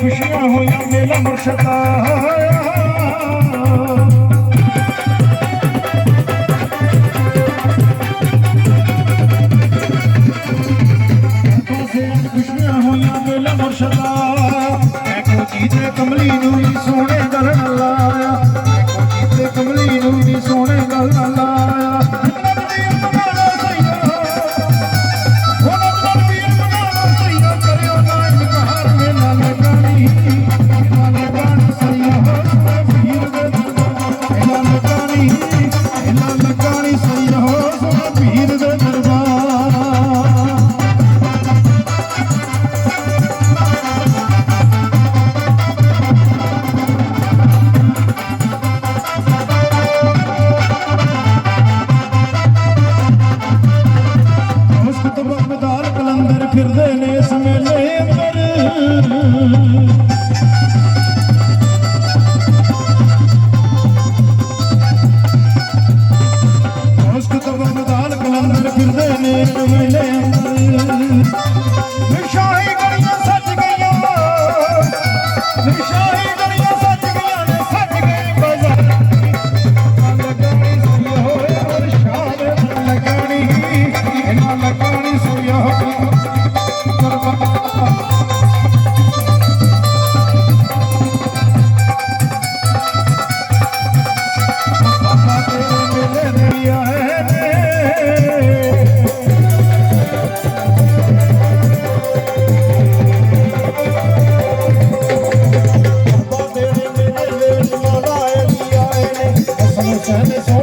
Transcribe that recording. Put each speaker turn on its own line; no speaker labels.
खुशियां होया मेला मुर्शदा खुशियां होया मेला मुर्शदा देखो जीते कमली नू ही सोने गल लाया देखो जीते कमली नू ही सोने गल लाया फिरदे ने इस मेले अंदर बदाल कलंदर फिरदे ने इस मेले अंदर शाही गलियां सज गईयां शाही गलियां सज गईयां ने सज गए बाजार लगानी सुई होए और शाद लगानी इना लगानी सुई होए Send